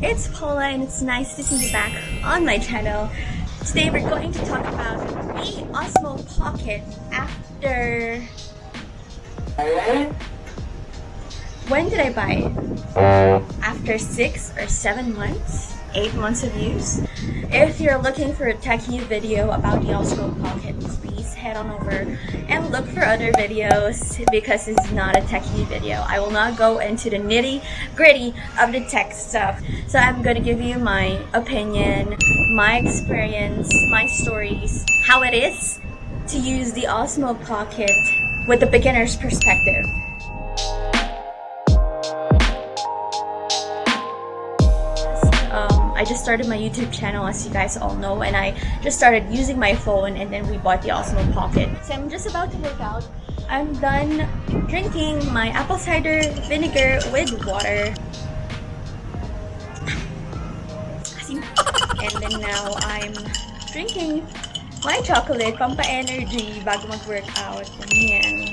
guys, it's Paula and it's nice to see you back on my channel. Today we're going to talk about the OSMO Pocket after... When did I buy it? After 6 or 7 months? 8 months of use? If you're looking for a techie video about the OSMO Pocket, please head on over and look for other videos because it's not a techie video. I will not go into the nitty-gritty of the tech stuff. So I'm gonna give you my opinion, my experience, my stories, how it is to use the OSMO Pocket with a beginner's perspective. I just started my YouTube channel, as you guys all know, and I just started using my phone, and then we bought the OSMO Pocket. So I'm just about to work out. I'm done drinking my apple cider vinegar with water. And then now I'm drinking my chocolate, pampa-energy, bago mag-workout. Yan.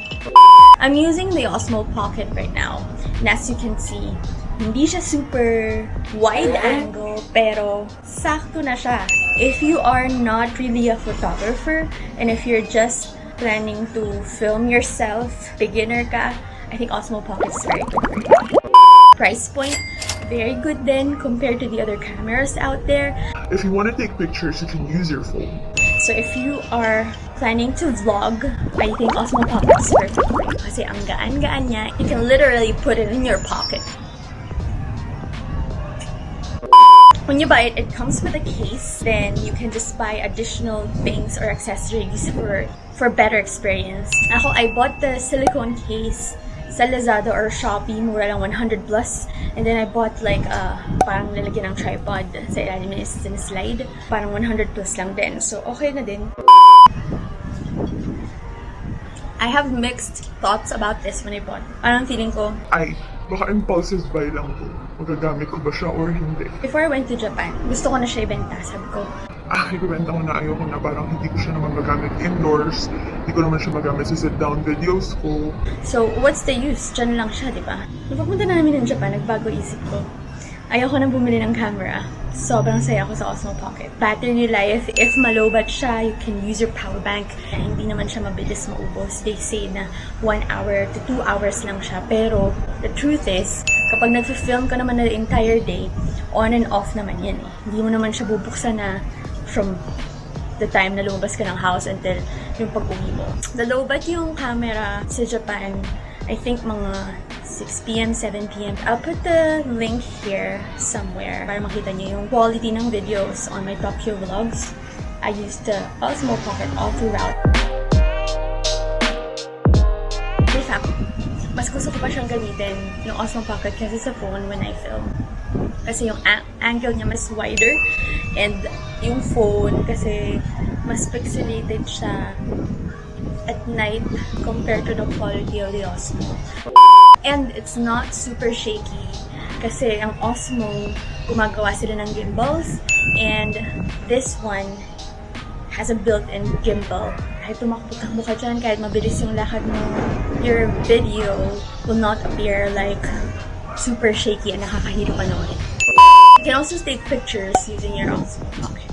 I'm using the OSMO Pocket right now. And as you can see, hindi siya super wide angle, pero sakto na siya. If you are not really a photographer, and if you're just planning to film yourself, beginner ka, I think OSMO Pocket is very good for you. Price point, very good then compared to the other cameras out there. If you want to take pictures, you can use your phone. So if you are planning to vlog, I think OSMO Pocket is perfect for you kasi ang gaan-gaan niya. You can literally put it in your pocket. When you buy it, it comes with a case. Then you can just buy additional things or accessories for better experience. Ako, I bought the silicone case sa Lazada or Shopee, mura lang 100 plus. And then I bought like parang lalagyan ng tripod sa ilalim na slide. Parang 100 plus lang din. So okay na din. I have mixed thoughts about this when I bought it. Parang feeling ko, Baka impulsive buy lang to. Magagamit ko ba siya or hindi? Before I went to Japan, gusto ko na siya ibenta. Sabi ko, ibenta ko na ayoko na parang hindi ko siya naman magamit indoors. Hindi ko naman siya magamit sa sit-down videos ko. So, what's the use? Diyan lang siya, di ba? Nung pagpunta namin ng Japan, nagbago isip ko. Ayoko nang bumili ng camera. Sobrang saya ko sa OSMO Pocket. Battery life, if malobat siya, you can use your power bank. Hindi naman siya mabilis maubos. They say na 1 hour to 2 hours lang siya. Pero, the truth is, kapag nag-film ka naman the entire day, on and off naman yan eh. Hindi mo naman siya bubuksan na from the time na lumabas ka ng house until yung pag-uwi mo. Nalobat yung camera sa Japan, I think mga 6 p.m., 7 p.m. I'll put the link here somewhere para makita niyo yung quality ng videos on my Tokyo vlogs. I used the OSMO Pocket all throughout. In fact, mas gusto ko pa siyang gamitin yung OSMO Pocket kasi sa phone when I film. Kasi yung angle niya mas wider and yung phone kasi mas pixelated siya at night compared to the quality of the OSMO. And it's not super shaky kasi ang OSMO, gumagawa sila ng gimbals and this one has a built-in gimbal. Kahit tumakbo ka dyan, kahit mabilis yung lakad mo, your video will not appear like super shaky and nakakahiro panoorin. You can also take pictures using your OSMO Pocket.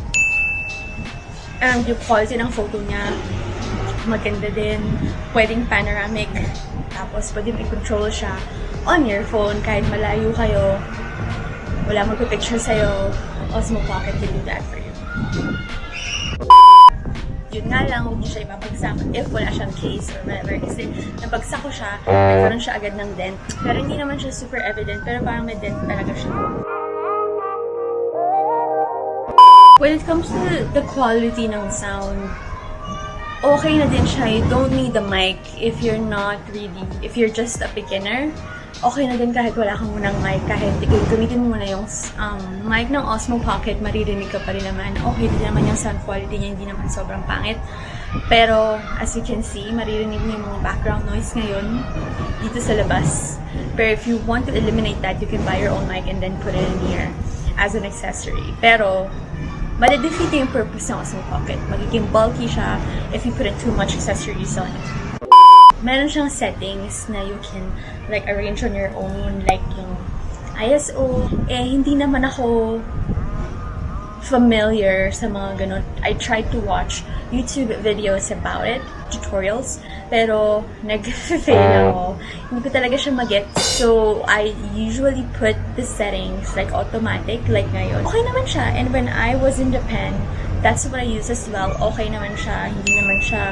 And yung quality ng photo niya, maganda din. Pwedeng panoramic. Tapos, pwede i-control siya on your phone kahit malayo kayo. Wala magpipicture sa'yo. OSMO Pocket can do that for you. Yun nga lang, huwag niyo siya ibabagsak if wala siyang case or whatever. Kasi nabagsak ko siya, nagkaroon siya agad ng dent. Pero hindi naman siya super evident, pero parang may dent talaga siya. When it comes to the quality ng sound, okay na din siya. You don't need the mic if you're just a beginner. Okay na din kahit wala kang munang mic. Kahit gamitin mo na yung mic ng OSMO Pocket, maririnig ka pa rin naman. Okay din naman yung sound quality niya, hindi naman sobrang pangit. Pero, as you can see, maririnig mo yung mga background noise ngayon dito sa labas. Pero if you want to eliminate that, you can buy your own mic and then put it in here as an accessory. Pero, madedefeat yung purpose ng OSMO Pocket. Magiging bulky siya if you put in too much accessories on it. Meron siyang settings na you can like arrange on your own, like yung ISO. Hindi naman ako familiar sa mga ganun. I tried to watch YouTube videos about it, tutorials, pero nag-fail ako. Hindi ko talaga siya mag-get. So, I usually put the settings like automatic, like ngayon. Okay naman siya. And when I was in Japan, that's what I use as well. Okay naman siya. Hindi naman siya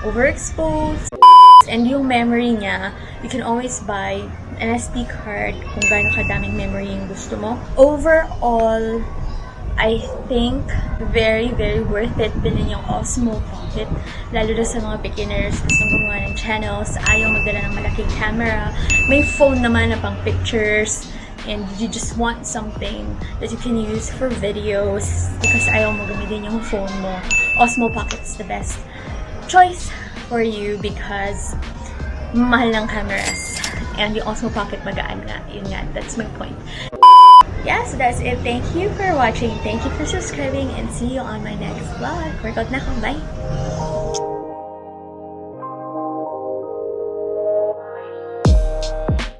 overexposed. And yung memory niya, you can always buy an SD card kung gaano kadaming memory yung gusto mo. Overall, I think very, very worth it bilhin yung OSMO Pocket. Lalo na sa mga beginners, gustong gumawa ng channels, ayaw magdala ng malaking camera. May phone naman na pang pictures, and you just want something that you can use for videos because ayaw mo gamitin yung phone mo. OSMO Pocket's the best choice for you because mahal ng cameras. And yung OSMO Pocket magaan nga. Yun nga, that's my point. Yeah, so that's it. Thank you for watching. Thank you for subscribing and see you on my next vlog. Workout na ako. Bye!